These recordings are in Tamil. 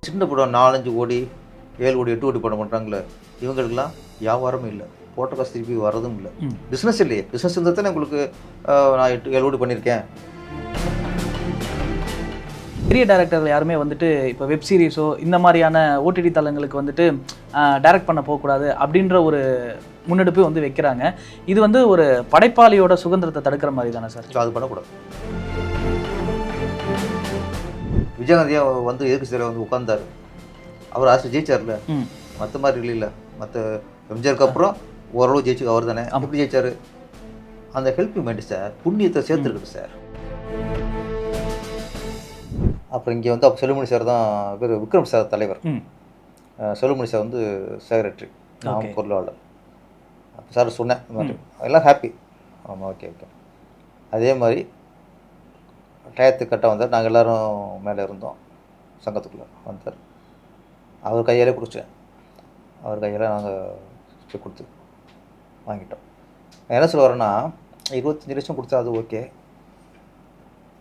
சின்ன படம் 4-5 கோடி 7 கோடி 8 கோடி படம் பண்ணுறாங்களே, இவங்களுக்கெல்லாம் வியாபாரமும் இல்லை, போட்ட காசு திருப்பி வரதும் இல்லை. பிஸ்னஸ் இல்லையே. பிஸ்னஸ் இருந்தால் தானே உங்களுக்கு நான் 8-7 கோடி பண்ணியிருக்கேன். பெரிய டேரக்டர்கள் யாருமே வந்துட்டு இப்போ வெப் சீரிஸோ இந்த மாதிரியான ஓடிடி தளங்களுக்கு வந்துட்டு டைரக்ட் பண்ண போகக்கூடாது அப்படின்ற ஒரு முன்னெடுப்பு வந்து வைக்கிறாங்க. இது வந்து ஒரு படைப்பாளியோட சுதந்திரத்தை தடுக்கிற மாதிரி தானே சார்? அது பண்ணக்கூடாது. விஜயகாந்தியா வந்து எதுக்கு சில வந்து உட்கார்ந்தார், அவர் ஆசை ஜெயிச்சார்ல, மற்ற மாதிரி இல்லை. மற்ற எம்ஜிஆருக்கு அப்புறம் ஓரளவு ஜெயிச்சு அவர் தானே. எப்படி ஜெயிச்சார்? அந்த ஹெல்பிங் மைண்டு சார், புண்ணியத்தை சேர்த்துருக்குது சார். அப்புறம் இங்கே வந்து அப்போ செல்வமணி சார் தான் பேர், விக்ரம் சார் தலைவர், செல்வமணி சார் வந்து செக்ரட்டரி, நான் பொருளாளர். அப்போ சார் சொன்னேன் இந்த மாதிரி, எல்லாம் ஹாப்பி. ஆமாம், ஓகே ஓகே. அதே மாதிரி டயத்துக்கு கட்ட வந்தார். நாங்கள் எல்லோரும் மேலே இருந்தோம், சங்கத்துக்குள்ளே வந்தார். அவர் கையாலே குடித்தேன். அவர் கையில் நாங்கள் செக் கொடுத்து வாங்கிட்டோம். நான் என்ன சொல்ல வரேன்னா, 25 லட்சம் கொடுத்தா அது ஓகே.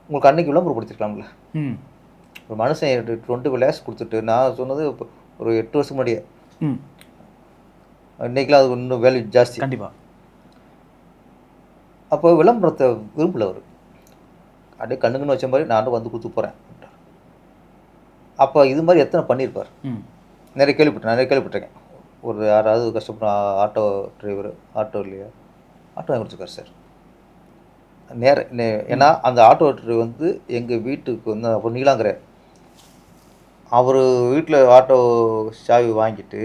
உங்களுக்கு அன்றைக்கி விளம்பரப்படுத்திருக்கலாம்ல. ஒரு மனுஷன் 20 lakhs கொடுத்துட்டு, நான் சொன்னது ஒரு 8 வருஷம் முன்னாடியே, இன்றைக்கெலாம் அது இன்னும் வேல்யூ ஜாஸ்தி. கண்டிப்பாக. அப்போ விளம்பரத்தை விரும்பல அவர். அப்படியே கண்ணுக்குன்னு வச்ச மாதிரி நானும் வந்து கொடுத்து போகிறேன். அப்போ இது மாதிரி எத்தனை பண்ணியிருப்பார்? நிறைய கேள்விப்பட்டிருக்கேன். ஒரு யாராவது கஷ்டப்பட்ட ஆட்டோ டிரைவர், ஆட்டோ இல்லையா, ஆட்டோ வாங்கி கொடுத்துருக்காரு சார். ஏன்னா அந்த ஆட்டோ டிரைவர் வந்து எங்கள் வீட்டுக்கு வந்து அப்புறம் நீலாங்கிற அவர் வீட்டில் ஆட்டோ சாவி வாங்கிட்டு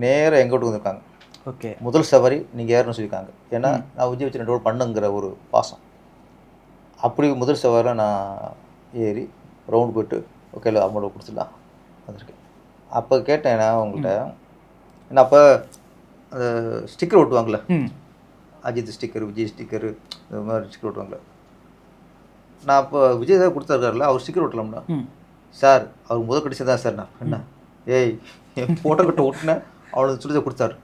நேராக எங்கள் வீட்டுக்கு வந்திருக்காங்க. ஓகே, முதல் சவாரி நீங்கள் யாருன்னு சொல்லியிருக்காங்க. ஏன்னா நான் விஜய் வச்சு 2 ரோல் பண்ணுங்கிற ஒரு பாசம். அப்படி முதல் சவாரியில் நான் ஏறி ரவுண்டு போய்ட்டு ஓகே அமௌண்ட் கொடுத்துடலாம் வந்திருக்கேன். அப்போ கேட்டேன் நான் உங்கள்கிட்ட, ஏன்னா அப்போ அந்த ஸ்டிக்கர் ஒட்டுவாங்களே, அஜித் ஸ்டிக்கர், விஜய் ஸ்டிக்கரு, இந்த மாதிரி ஸ்டிக்கர் ஒட்டுவாங்களே. நான் அப்போ விஜய் தான் கொடுத்தாருல, அவர் ஸ்டிக்கர் ஒட்டலாம்னா, சார் அவர் முதல் கடிச்சு தான் சார். நான் என்ன ஏய் என் ஃபோட்டோ கிட்ட ஒட்டினேன், அவளுக்கு சொல்லி கொடுத்தாரு.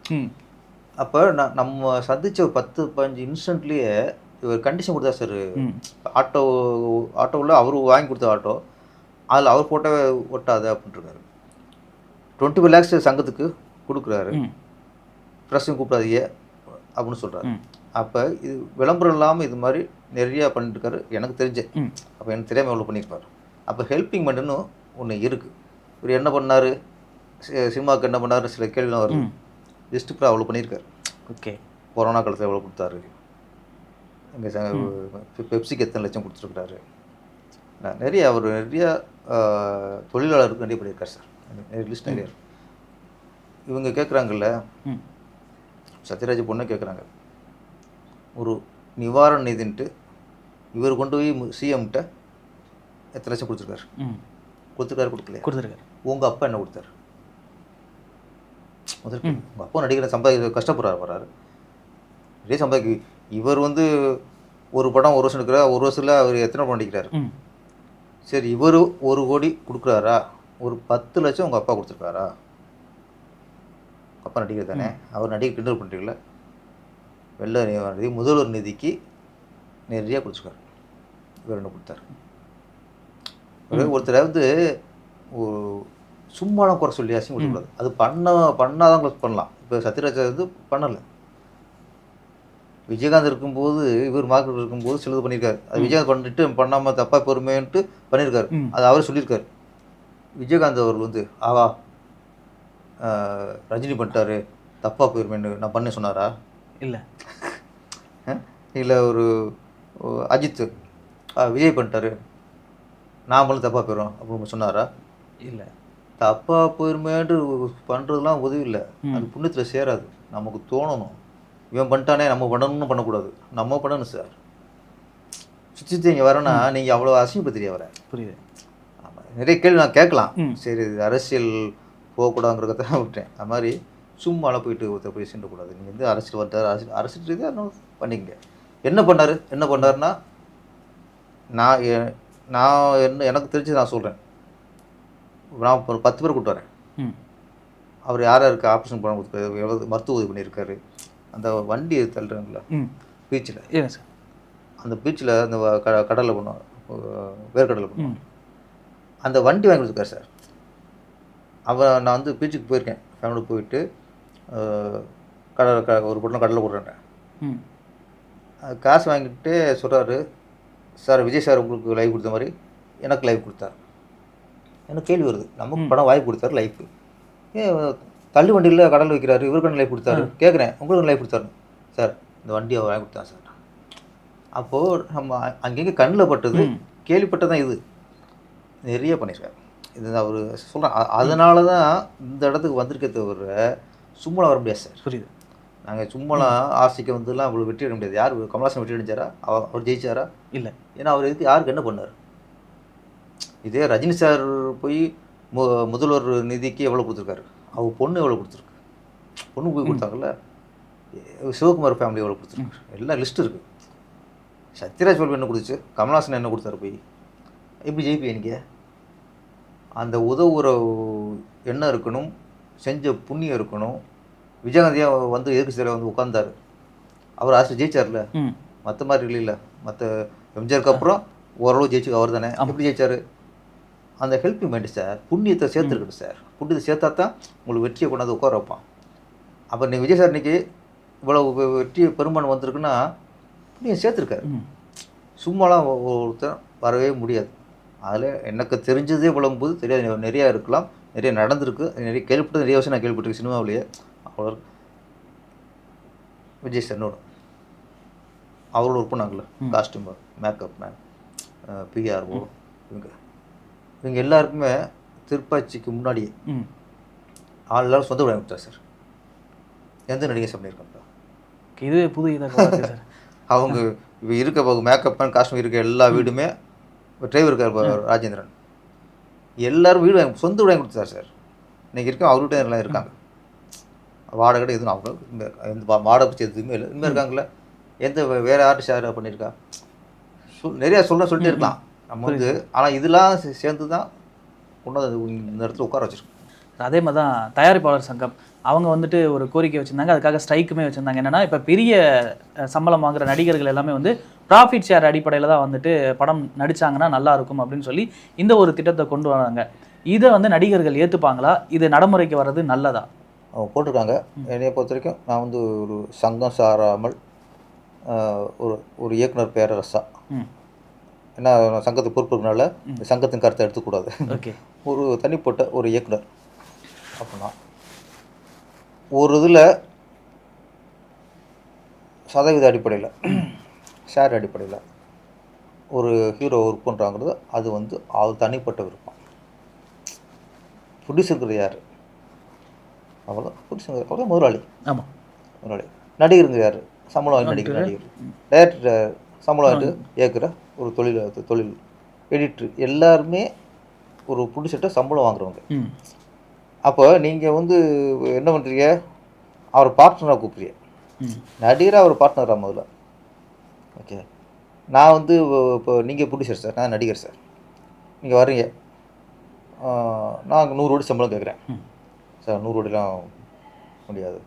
அப்போ நம்ம சந்தித்த ஒரு 10-15 இன்ஸ்டன்ட்லேயே இவர் கண்டிஷன் கொடுத்தா சார். ஆட்டோவில் அவர் வாங்கி கொடுத்த ஆட்டோ, அதில் அவர் ஃபோட்டோவை ஒட்டாது அப்படின்ட்டுருக்காரு. 25 lakhs சங்கத்துக்கு கொடுக்குறாரு, ப்ரெஸ்ஸும் கூப்பிடாதீங்க அப்படின்னு சொல்கிறாரு. அப்போ இது விளம்பரம் இல்லாமல் இது மாதிரி நிறையா பண்ணிட்டுருக்காரு எனக்கு தெரிஞ்சு. அப்போ எனக்கு தெரியாமல் எவ்வளோ பண்ணியிருப்பார். அப்போ ஹெல்பிங் மைண்டுன்னு ஒன்று இருக்குது. இவர் என்ன பண்ணார், சினிமாவுக்கு என்ன பண்ணார், சில கேள்விலாம் வருது. லிஸ்ட்டு கூட அவ்வளோ பண்ணியிருக்காரு. ஓகே, கொரோனா காலத்தில் எவ்வளோ கொடுத்தாரு, எங்கள் பெப்சிக்கு எத்தனை லட்சம் கொடுத்துருக்குறாரு, நிறைய அவர் நிறையா தொழிலாளருக்கு நிறைய பண்ணியிருக்காரு சார். நிறைய லிஸ்ட் நிறையா இருக்கு. இவங்க கேட்குறாங்கல்ல, சத்யராஜ் பொண்ணு கேட்குறாங்க, ஒரு நிவாரண நிதின்ட்டு இவர் கொண்டு போய் சிஎம்கிட்ட எத்தனை லட்சம் கொடுத்துருக்காரு? கொடுத்துருக்காரு. உங்கள் அப்பா என்ன கொடுத்தாரு? முதல் உங்கள் அப்பா நடிகரை கஷ்டப்படுறாரு வர்றாரு, இதே சம்பாதிக்கு. இவர் வந்து ஒரு படம் ஒரு வருஷம் எடுக்கிறார், ஒரு வருஷத்தில் அவர் எத்தனை படம் நடிக்கிறாரு? சரி, இவர் 1 கோடி கொடுக்குறாரா? ஒரு 10 லட்சம் உங்கள் அப்பா கொடுத்துருக்காரா? அப்பா நடிகர் தானே, அவர் நடிகர் கிண்டல் பண்ணுறீங்களா? வெள்ள நிதி முதல்வர் நிதிக்கு நிறையா கொடுத்துருக்காரு. இவர் என்ன கொடுத்தாரு? ஒருத்தரை வந்து சும்மாலாம் குறை சொல்லி அசிங்க கொடுக்கக்கூடாது. அது பண்ணாதான் பண்ணலாம். இப்போ சத்யராஜ் வந்து பண்ணலை. விஜயகாந்த் இருக்கும்போது, இவர் மார்க்கெட் இருக்கும்போது சிலது பண்ணியிருக்காரு. அது விஜயகாந்த் பண்ணிட்டு பண்ணாமல் தப்பா பொறுமைன்ட்டு பண்ணியிருக்காரு. அது அவரே சொல்லியிருக்காரு. விஜயகாந்த் அவர் வந்து ஆவா ரஜினி பண்ணிட்டாரு தப்பா போயிருமேன்னு நான் பண்ண சொன்னாரா? இல்லை ஒரு அஜித் விஜய் பண்ணிட்டாரு நான் பண்ண தப்பாக போயிடும் அப்படின்னு சொன்னாரா? இல்லை. தப்பாக போயிருமேன்ட்டு பண்ணுறதுலாம் உதவி இல்லை, அது புண்ணியத்தில் சேராது. நமக்கு தோணணும், இவன் பண்ணிட்டானே நம்ம பண்ணணும்னு பண்ணக்கூடாது, நம்ம பண்ணணும் சார். சுற்றி இங்கே வரேன்னா நீங்கள் அவ்வளோ அசிங்கப்படுத்துறியா வர? புரியுது. ஆமாம், நிறைய கேள்வி நான் கேட்கலாம். சரி, இது அரசியல் போகக்கூடாதுங்கிறத விட்டேன். அது மாதிரி சும்மாலாம் போயிட்டு ஒருத்தர் போய் சீண்டக்கூடாது. நீங்கள் வந்து அரசியல் வந்தார், அரசியல் ரீதியாக பண்ணிக்கங்க. என்ன பண்ணாருன்னா, நான் எனக்கு தெரிஞ்சு நான் சொல்கிறேன். நான் ஒரு 10 பேர் கூப்பிட்டு வரேன். அவர் யார் யாருக்கு ஆப்ரேஷன் பண்ண கொடுத்துருக்காரு, எவ்வளோ மருத்துவ உதவி பண்ணியிருக்காரு. அந்த வண்டி தள்ளுறாங்களா பீச்சில், அந்த பீச்சில் அந்த கடலில் பண்ணுவோம், வேர்க்கடலில் பண்ணுவோம், அந்த வண்டி வாங்கி கொடுத்துருக்காரு சார். நான் வந்து பீச்சுக்கு போயிருக்கேன், ஃபேமிலி போயிட்டு ஒரு பொண்ணு கடலில் விட்றேன். காசு வாங்கிட்டு சொல்கிறாரு, சார் விஜய் சார் உங்களுக்கு லைவ் கொடுத்த மாதிரி எனக்கு லைவ் கொடுத்தாரு. எனக்கு கேள்வி வருது, நமக்கு படம் வாய்ப்பு கொடுத்தாரு, லைஃப் ஏன் தள்ளு வண்டியில் கடல் வைக்கிறாரு, இவருக்கு லைஃப் கொடுத்தாரு. கேட்குறேன், உங்களுக்கு லைஃப் கொடுத்தாரு. சார் இந்த வண்டியை வாங்கி கொடுத்தா சார். அப்போது நம்ம அங்கங்கே கண்ணில் பட்டது, கேள்விப்பட்டது தான். இது நிறைய பண்ணியிருக்காரு. இது அவர் சொல்கிறேன். அதனால தான் இந்த இடத்துக்கு வந்திருக்கே தவிர சும்மா வர முடியாது சார். புரியுது. நாங்கள் சும்மாலாம் ஆசைக்கு வந்துலாம் அவ்வளோ வெற்றி அடைய முடியாது. யார் கமல்ஹாசன் வெற்றி அடைஞ்சாரா? அவர் ஜெயிச்சாரா? இல்லை. ஏன்னா அவர் எதுக்கு யாருக்கு என்ன பண்ணார்? இதே ரஜினி சார் போய் முதல்வர் நிதிக்கு எவ்வளோ கொடுத்துருக்காரு, அவர் பொண்ணு எவ்வளோ கொடுத்துருக்கு, பொண்ணு போய் கொடுத்தாங்கல்ல. சிவகுமார் ஃபேமிலி எவ்வளோ கொடுத்துருக்கு, எல்லாம் லிஸ்ட் இருக்குது. சத்யராஜ் ஃபேமிலி என்ன கொடுத்துச்சு, கமல்ஹாசன் என்ன கொடுத்தாரு? போய் எப்படி ஜெயிப்பீங்க நீங்கள்? அந்த உதவுற எண்ணம் இருக்கணும், செஞ்ச புண்ணியம் இருக்கணும். விஜயகாந்தியா வந்து எதுக்கு சில வந்து உட்கார்ந்தார், அவர் ஆசை ஜெயிச்சார்ல. மற்ற மாதிரி இல்லை. மற்ற எம்ஜிஆருக்கு அப்புறம் ஓரளவு ஜெயிச்சு அவர் தானே. எப்படி ஜெயிச்சார்? அந்த ஹெல்ப்பிங் மைண்டு சார், புண்ணியத்தை சேர்த்துருக்குது சார். புண்ணியத்தை சேர்த்தா தான் உங்களுக்கு வெற்றியை கொண்டாந்து உட்கார வைப்பான். அப்போ நீங்கள் விஜய் சார் இன்னைக்கு இவ்வளோ வெற்றி பெருமானம் வந்திருக்குன்னா புண்ணியம் சேர்த்துருக்காரு. சும்மாலாம் ஒருத்தர் வரவே முடியாது. அதில் எனக்கு தெரிஞ்சதே விளங்கும்போது தெரியாது, நிறையா இருக்கலாம், நிறைய நடந்திருக்கு, நிறைய கேள்விப்பட்டு, நிறைய விஷயம் நான் கேள்விப்பட்டிருக்கேன் சினிமாவிலேயே. அவ்வளோ விஜய் சார்னோட அவ்வளோ ஒர்க் பண்ணாங்கல்ல, காஸ்டியூமர், மேக்கப் மேன், பிஆர்ஓ, இவங்க எல்லாருக்குமே திருப்பாச்சிக்கு முன்னாடியே எல்லாரும் சொந்த விட ஆரம்பிச்சார் சார். எந்த நடிகை பண்ணியிருக்காங்க? இது புது இதாக சார். அவங்க இப்போ இருக்க மேக்கப் மேன், காஸ்டியூம் இருக்க எல்லா வீடுமே டிரைவர் இருக்கார் ராஜேந்திரன், எல்லோரும் வீடு வாங்கி சொந்த வீடு வாங்கி கொடுத்தார் சார். இன்றைக்கி இருக்க அவர்கிட்ட எல்லாம் இருக்காங்க. வாடகை எதுவும் அவங்க எந்த வாடகை பற்றி எதுவுமே இல்லை. இனிமேல் இருக்காங்களே. எந்த வேறு ஆர்டிஸ்ட் யாராவது பண்ணியிருக்கா? நிறையா சொல்லிட்டே இருக்கலாம் நம்ம வந்து. ஆனால் இதெல்லாம் சேர்ந்து தான் கொண்டு இந்த இடத்துல உட்கார வச்சுருக்கோம். அதே மாதிரி தான் தயாரிப்பாளர் சங்கம் அவங்க வந்துட்டு ஒரு கோரிக்கை வச்சுருந்தாங்க. அதுக்காக ஸ்ட்ரைக்குமே வச்சுருந்தாங்க. என்னென்னா, இப்போ பெரிய சம்பளம் வாங்குகிற நடிகர்கள் எல்லாமே வந்து ப்ராஃபிட் ஷேர் அடிப்படையில் தான் வந்துட்டு படம் நடித்தாங்கன்னா நல்லாயிருக்கும் அப்படின்னு சொல்லி இந்த ஒரு திட்டத்தை கொண்டு வராங்க. இதை வந்து நடிகர்கள் ஏற்றுப்பாங்களா? இது நடைமுறைக்கு வர்றது நல்லதா? அவங்க போட்டிருக்காங்க. என்னையை பொறுத்த வரைக்கும் நான் வந்து ஒரு சங்கம் சாராமல் ஒரு இயக்குனர் பேரரசா, ஏன்னா சங்கத்துக்கு பொறுப்பு இருக்கனால சங்கத்தின் கருத்தை எடுத்துக்கூடாது. ஓகே. ஒரு தனிப்பட்ட ஒரு இயக்குனர் அப்படின்னா ஒரு இதில் சதவீத அடிப்படையில், ஷேர் அடிப்படையில் ஒரு ஹீரோ ஒர்க் பண்ணுறாங்கிறது அது வந்து அது தனிப்பட்ட விருப்பம். ப்ரொடியூசருங்கிறது யார்? அவ்வளோ ப்ரொடியூசர் அவ்வளோ முதலாளி. ஆமாம், முதலாளி. நடிகருங்க யார்? சம்பளம் வாங்கி நடிக்கிற நடிகர். டைரக்டர் சம்பளம் வாங்கிட்டு ஏற்கிற ஒரு தொழில். எடிட்ரு எல்லாருமே ஒரு ப்ரொடியூசர்கிட்ட சம்பளம் வாங்குறவங்க. அப்போ நீங்கள் வந்து என்ன பண்ணுறீங்க? அவர் பார்ட்னராக கூப்பிட்றீங்க. நடிகராக அவர் பார்ட்னராக முதல்ல. ஓகே. நான் வந்து இப்போ நீங்கள் ப்ரொடியூசர் சார், நான் நடிகர் சார். நீங்கள் வர்றீங்க, நான் 100 கோடி சம்பளம் கேட்குறேன் சார். 100 கோடிலாம் முடியாது,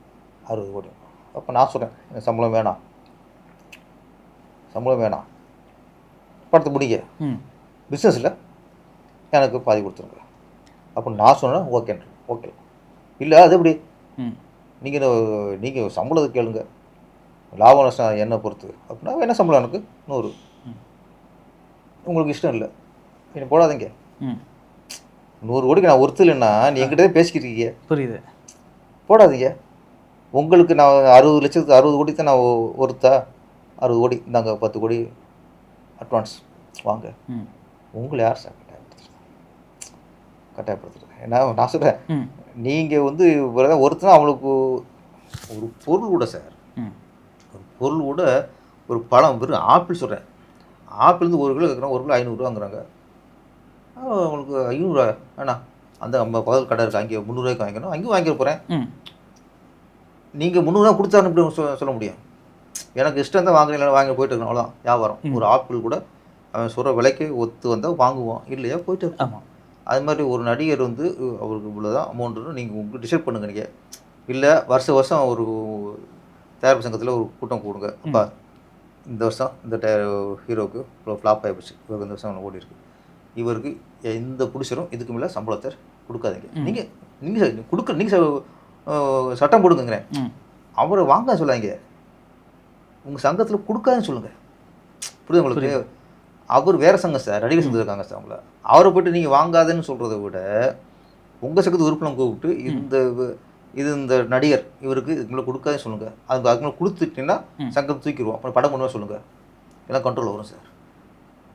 60 கோடி. அப்போ நான் சொல்கிறேன், எனக்கு சம்பளம் வேணாம், படத்தை முடிங்க, பிஸ்னஸில் எனக்கு பாதி கொடுத்துருங்க அப்படின்னு நான் சொன்னேன். ஓகே. இல்லை அது எப்படி? நீங்கள் சம்பளத்தை கேளுங்க, லாபம் நஷ்டம் என்ன பொறுத்து அப்படின்னா என்ன சம்பளம் எனக்கு 100. உங்களுக்கு இஷ்டம் இல்லை, நீங்கள் போடாதீங்க. 100 கோடிக்கு நான் ஒருத்தர் இல்லைன்னா நீ என்கிட்ட பேசிக்கிட்டு இருக்கீங்க. புரியுது. போடாதீங்க. உங்களுக்கு நான் 60 லட்சத்துக்கு 60 கோடி தான் நான் ஒருத்தா. 60 கோடி இந்தாங்க, 10 கோடி அட்வான்ஸ் வாங்க. உங்களை யார் சார் கட்டாயப்படுத்துறேன்? ஏன்னா நான் சொல்கிறேன், நீங்கள் வந்து ஒருத்தனா அவங்களுக்கு ஒரு பொருள் கூட சார், ஒரு பொருள் கூட, ஒரு பழம் வெறும் ஆப்பிள் சொல்கிறேன், ஆப்பிள் வந்து 1 கிலோ கேட்குறாங்க, 1 கிலோ 500 ரூபாங்கிறாங்க. அவங்களுக்கு 500 ரூபா வேணா, அந்த நம்ம பகல் கடை இருக்குது அங்கே 300 ரூபாய்க்கு வாங்கிக்கணும், அங்கேயும் வாங்கிக்க போகிறேன். நீங்கள் 300 ரூபா கொடுத்தாருன்னு இப்படி சொல்ல முடியும்? எனக்கு இஷ்டம் தான் வாங்குறீங்களா, வாங்கி போயிட்டு இருக்கணும், அவ்வளோதான் வியாபாரம். ஒரு ஆப்பிள் கூட அவன் சொல்கிற விலைக்கு ஒத்து வந்தால் வாங்குவோம், இல்லையா போயிட்டு இருக்கோம். ஆமாம். அது மாதிரி ஒரு நடிகர் வந்து அவருக்கு இவ்வளோ தான் அமௌண்ட்டுன்னு நீங்கள் உங்களுக்கு டிசைட் பண்ணுங்க. நீங்கள் இல்லை வருஷம் ஒரு தயாரிப்பு சங்கத்தில் ஒரு கூட்டம் கூடுங்க. அப்பா இந்த வருஷம் இந்த ஹீரோவுக்கு இவ்வளோ ஃப்ளாப் ஆகிடுச்சு, இவருக்கு இந்த வருஷம் ஓடி இருக்குது, இவருக்கு எந்த ப்ரொடியூசரும் இதுக்கு மேலே சம்பளத்தை கொடுக்காதீங்க. நீங்கள் நீங்கள் கொடுக்க நீங்கள் சட்டம் போடுங்கிறேன். அவரை வாங்க சொல்லாங்க, உங்கள் சங்கத்தில் கொடுக்காதுன்னு சொல்லுங்கள். புரியுது உங்களுக்கு? அவர் வேறு சங்கம் சார், நடிகர் சங்கத்தில் இருக்காங்க சார். அவங்கள அவரை போய்ட்டு நீங்கள் வாங்காதுன்னு சொல்கிறத விட உங்கள் சங்கத்து உறுப்பினர் கூப்பிட்டு இந்த நடிகர் இவருக்கு இதுக்குள்ளே கொடுக்காதுன்னு சொல்லுங்கள். அதுக்கு மேலே கொடுத்துட்டீங்கன்னா சங்கத்தை தூக்கிடுவோம், அப்புறம் படம் பண்ணுவா சொல்லுங்கள். எல்லாம் கண்ட்ரோல் வரும் சார்.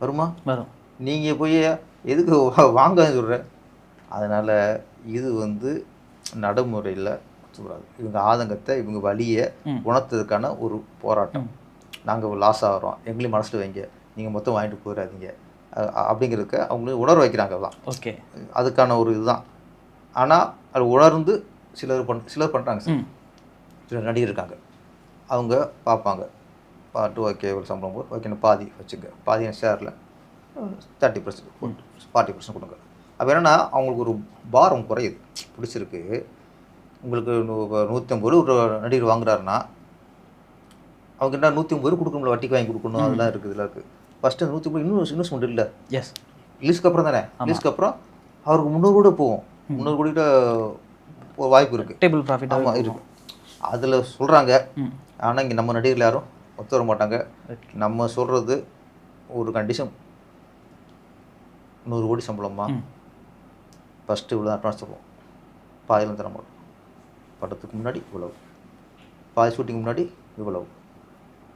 வருமா? வரும். நீங்கள் போய் எதுக்கு வாங்காதுன்னு சொல்கிறேன். அதனால் இது நடைமுறையில் சொல்கிறாங்க. இவங்க ஆதங்கத்தை, இவங்க வழியை உணர்த்ததுக்கான ஒரு போராட்டம். நாங்கள் லாஸ் ஆகிறோம், எங்களையும் மனசில் வைங்க, நீங்கள் மொத்தம் வாங்கிட்டு போயிடாதீங்க அப்படிங்கிறதுக்கு அவங்களுக்கு உணர்வு வைக்கிறாங்க. எல்லாம் ஓகே, அதுக்கான ஒரு இதுதான். ஆனால் அது உணர்ந்து சிலர் பண்ணுறாங்க சார். சிலர் நடிகர் இருக்காங்க, அவங்க பார்ப்பாங்க, பாட்டு ஓகே ஒரு சம்பளம் போது ஓகே பாதி வச்சுங்க, பாதி ஷேரில் 30% 40% கொடுங்க. அப்போ என்னென்னா அவங்களுக்கு ஒரு பாரம் குறையுது. பிடிச்சிருக்கு, உங்களுக்கு 150 ஒரு நடிகர் வாங்குறாருன்னா அவங்க என்ன 150 கொடுக்கணும்ல, வட்டிக்கு வாங்கி கொடுக்கணும், அதெல்லாம் இருக்குது. இதில் இருக்குது. ஃபஸ்ட்டு 150 இன்வெஸ்ட்மெண்ட் இல்லை. எஸ், ரிலீஸ்க்கு அப்புறம் தானே. ரிலீஸ்க்கு அப்புறம் அவருக்கு 300 கூட போகும், 300 கோடிக்கிட்ட வாய்ப்பு இருக்குது. டேபிள் ப்ராஃபிட் ஆமாம் இருக்குது. அதில் சொல்கிறாங்க. ஆனால் இங்கே நம்ம நடிகர்கள் யாரும் ஒத்து வர மாட்டாங்க. நம்ம சொல்கிறது ஒரு கண்டிஷன், 100 கோடி சம்பளமா, ஃபஸ்ட்டு இவ்வளோ அட்வான்ஸ் தருவோம், பாதியில் தர மாட்டோம், படத்துக்கு முன்னாடி இவ்வளவு, பாதி ஷூட்டிங் முன்னாடி இவ்வளவு,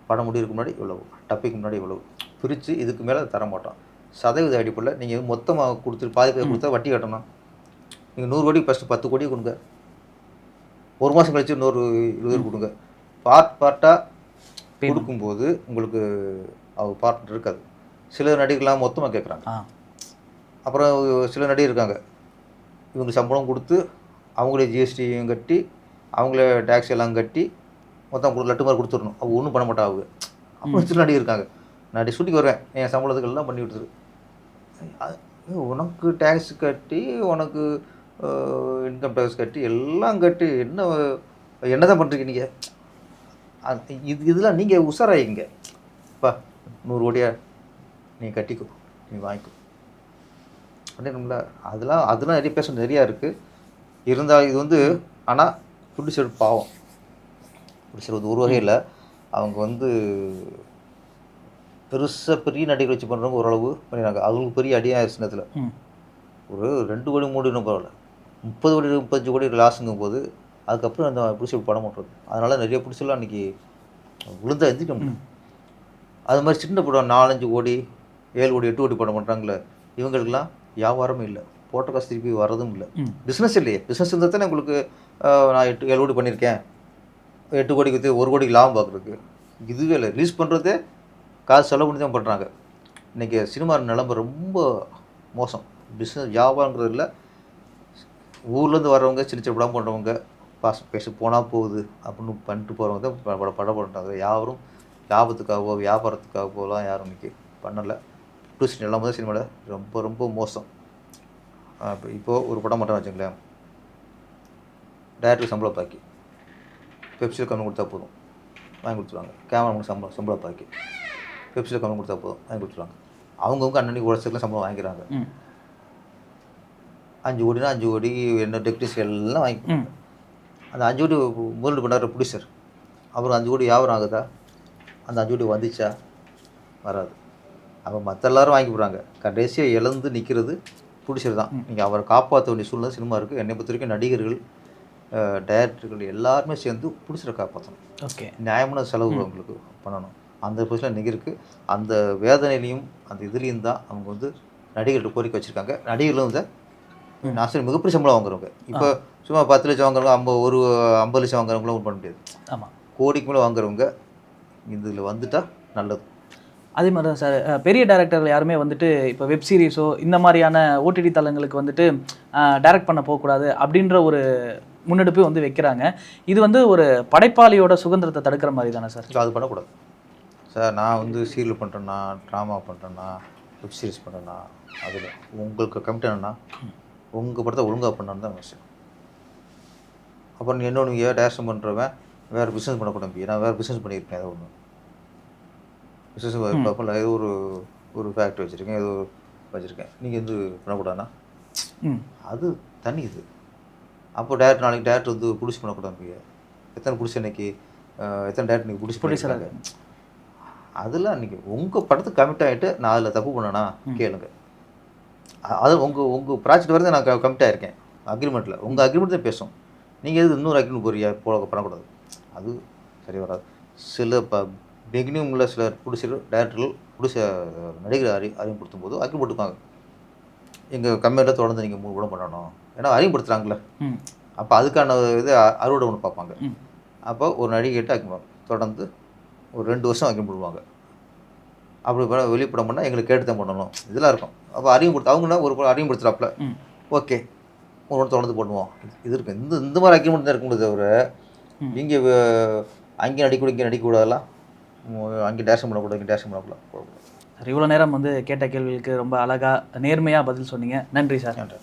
படம் முடிவுக்கு முன்னாடி இவ்வளவு, டப்பிக்கு முன்னாடி இவ்வளவு பிரித்து இதுக்கு மேலே தர மாட்டோம். சதவீத அடிப்படையில் நீங்கள் மொத்தமாக கொடுத்துட்டு பாதி பேர் கொடுத்தா வட்டி கட்டணும். நீங்கள் 100 கோடி ஃபஸ்ட்டு 10 கோடி கொடுங்க, ஒரு மாதம் கழிச்சு 120 கொடுங்க. பார்ட்டாக கொடுக்கும்போது உங்களுக்கு அவங்க பார்ட்னர் இருக்காது. சில நடிகர்லாம் மொத்தமாக கேட்குறாங்க. அப்புறம் சில நடிகர் இருக்காங்க, இவங்க சம்பளம் கொடுத்து அவங்களே ஜிஎஸ்டியும் கட்டி அவங்களே டேக்ஸ் எல்லாம் கட்டி மொத்தம் லட்டு மாதிரி கொடுத்துடணும். அவங்க ஒன்றும் பண்ண மாட்டா. அவங்க அப்புறம் சில நடிகர் இருக்காங்க, நான் ஷூட்டிங் வருவேன், என் சம்பளத்துக்கு எல்லாம் பண்ணி கொடுத்துரு, உனக்கு டேக்ஸ் கட்டி உனக்கு இன்கம் டேக்ஸ் கட்டி எல்லாம் கட்டி என்ன தான் பண்ணுறீங்க நீங்கள்? இதெல்லாம் நீங்கள் உஷாராயிங்க. இப்போ 100 கோடியா நீ கட்டிக்கோ, நீ வாங்கிக்கோ அப்படின்னும்ல. அதெல்லாம் நிறைய பேச நிறையா இருக்குது. இருந்தால் இது ஆனால் ப்ரொடியூசர் பாவம். ப்ரொடியூசர் ஒரு வகையில் அவங்க பெருசாக பெரிய நடிகர் வச்சு பண்ணுறவங்க ஓரளவு பண்ணிடுறாங்க. அவங்களுக்கு பெரிய அடியாக சின்னத்தில் ஒரு 2 கோடி 3 கோடி பரவாயில்ல, 30 கோடி 35 கோடி லாஸுங்கும் போது அதுக்கப்புறம் அந்த ப்ரொடியூசர் படம் பண்ணுறது. அதனால் நிறைய ப்ரொடியூசர்லாம் அன்றைக்கி விழுந்தா எந்திரிக்க முடியும். அது மாதிரி சின்ன படம் 4-5 கோடி 7 கோடி 8 கோடி படம் பண்ணுறாங்களே, இவங்களுக்கெல்லாம் வியாபாரமும் இல்லை, போட்ட காசு திருப்பி வர்றதும் இல்லை, பிஸ்னஸ் இல்லையே. பிஸ்னஸ் இருந்தால் தானே உங்களுக்கு நான் 7 கோடி பண்ணியிருக்கேன், 8 கோடிக்கு விற்று 1 கோடிக்கு லாபம் பார்க்குறதுக்கு. இதுவே இல்லை, ரிலீஸ் பண்ணுறதே காசு செலவு பண்ணி தான் பண்ணுறாங்க. இன்றைக்கி சினிமா நிலம்பு ரொம்ப மோசம். பிஸ்னஸ் வியாபாரங்கிறது இல்லை. ஊர்லேருந்து வர்றவங்க சின்ன சின்ன படம் பண்ணுறவங்க பேச போனால் போகுது அப்படின்னு பண்ணிட்டு போகிறவங்க தான் படம் பண்ணுறாங்க. யாரும் லாபத்துக்காகவோ வியாபாரத்துக்காகவோலாம் யாரும் இன்றைக்கி பண்ணலை. டூரிஸ்ட் நிலம் தான் சினிமாவில் ரொம்ப ரொம்ப மோசம். இப்போது ஒரு படம் மட்டும் வச்சுங்களேன், டேரக்டருக்கு சம்பளம் பாக்கி, பெப்சியில் கம்மி கொடுத்தா போதும் வாங்கி கொடுத்துருவாங்க. கேமரா சம்பளம் பாக்கி, பெப்சியில் கம்மி கொடுத்தா போதும் வாங்கி கொடுத்துருவாங்க. அவங்கவுங்க அன்னன்னைக்கு உடச்சதுக்குலாம் சம்பளம் வாங்கிக்கிறாங்க. 5 கோடினா 5 கோடி என்ன டெக்னிக்ஸ் எல்லாம் வாங்கி, அந்த 5 கோடி முதலீடு பண்ணார் ப்ரொடியூசர். அப்புறம் 5 கோடி வியாபாரம் ஆகுதா? அந்த 5 கோடி வந்துச்சா? வராது. அப்போ மற்ற எல்லோரும் வாங்கி போடுறாங்க. கடைசியாக இழந்து நிற்கிறது ப்ரொடியூசர் தான். நீங்கள் அவரை காப்பாற்ற வேண்டிய சூழ்நிலை சினிமா இருக்குது. என்னை பொறுத்த வரைக்கும் நடிகர்கள், டைரக்டர்கள் எல்லாருமே சேர்ந்து ப்ரொடியூசரை காப்பாற்றணும். ஓகே, நியாயமான செலவு அவங்களுக்கு பண்ணணும். அந்த பொசிஷனில் இன்றைக்கி இருக்குது. அந்த வேதனையிலையும் அந்த இதுலேயும் தான் அவங்க நடிகர்கள்ட்ட கோரிக்கை வச்சுருக்காங்க. நடிகர்களும் நான் சரி மிகப்பெரிய சம்பளம் வாங்குறவங்க, இப்போ சும்மா 10 லட்சம் வாங்குறவங்க, ஒரு 50 லட்சம் வாங்குறவங்களும் ஒன்றும் பண்ண முடியாது. ஆமாம், கோடிக்கு மேலே வாங்குறவங்க இதில் வந்துட்டால் நல்லது. அதே மாதிரி தான் சார், பெரிய டேரக்டர்கள் யாருமே இப்போ வெப் சீரிஸோ இந்த மாதிரியான ஓடிடி தளங்களுக்கு டைரக்ட் பண்ண போகக்கூடாது அப்படின்ற ஒரு முன்னெடுப்பு வைக்கிறாங்க. இது ஒரு படைப்பாளியோட சுதந்திரத்தை தடுக்கிற மாதிரி தானே சார்? அது பண்ணக்கூடாது சார். நான் சீரியல் பண்ணுறேன்னா, ட்ராமா பண்ணுறேன்னா, வெப் சீரிஸ் பண்ணுறேன்னா, அதில் உங்களுக்கு கமிட் என்னன்னா உங்கள் படத்தை ஒழுங்காக பண்ணான்னு தான் விஷயம். அப்புறம் நீ இன்னொன்று டேரக்ஷன் பண்ணுறவன் வேறு பிஸ்னஸ் பண்ணக்கூடாது. நான் வேறு பிஸ்னஸ் பண்ணியிருக்கேன், ஏதோ ஒன்று பிஸ்னஸ் பார்ப்பல, ஏதோ ஒரு ஃபேக்ட்ரி வச்சுருக்கேன், ஏதோ வச்சுருக்கேன், நீங்கள் பண்ணக்கூடாதுன்னா அது தனி இது. அப்போ டேரக்டர் நாளைக்கு டேரக்டர் வந்து ப்ரொடியூஸ் பண்ணக்கூடாது, எத்தனை ப்ரொடியூசர் இன்னைக்கு எத்தனை டேரக்டர் நீங்கள் ப்ரொடியூஸ் பண்ணியிருக்காங்க. அதெல்லாம் இன்றைக்கி உங்கள் படத்துக்கு கமிட் ஆகிட்டு நான் அதில் தப்பு பண்ணேன்னா கேளுங்க. அது உங்கள் ப்ராஜெக்ட் வரைக்கும் நான் கமிட் ஆகிருக்கேன் அக்ரிமெண்ட்டில், உங்கள் அக்ரிமெண்ட் தான் பேசும். நீங்கள் எது இன்னொரு அக்ரிமெண்ட் பண்ணக்கூடாது, அது சரி வராது. சில பிகினிங்கில் சில ப்ரொடியூசர் நடிகர் அறிமுகப்படுத்தும் போது அறிமுகப்படுத்துவாங்க, எங்கள் கம்பெனியில் தொடர்ந்து நீங்கள் 3 படம் பண்ணணும், ஏன்னா அறிமுகப்படுத்துகிறாங்களே. அப்போ அதுக்கான இது அறுவடை ஒன்று பார்ப்பாங்க. அப்போ ஒரு நடிகைகிட்ட தொடர்ந்து ஒரு 2 வருஷம் அறிமுகப்படுவாங்க. அப்படி வெளிப்படம் பண்ணால் எங்களுக்கு கேட்டு தான் பண்ணணும், இதெல்லாம் இருக்கும். அப்போ அவங்கன்னா ஒரு படம் அறிமுகப்படுத்துகிறாப்புல, ஓகே ஒரு படம் தொடர்ந்து பண்ணுவோம், இது இருக்கும். இந்த மாதிரி அக்ரிமெண்ட் தான் இருக்கும்போது தவிர இங்கே அங்கே நடிக்கூட இங்கே நடிக்கக்கூடாதெல்லாம், அங்கே டேரக்ஷன் பண்ணக்கூடாது இங்கே டேரக்ஷன் பண்ணக்கூடாது. இவ்வளோ நேரம் வந்து கேட்ட கேள்விகளுக்கு ரொம்ப அழகாக நேர்மையாக பதில் சொன்னீங்க. நன்றி சார். நன்றி.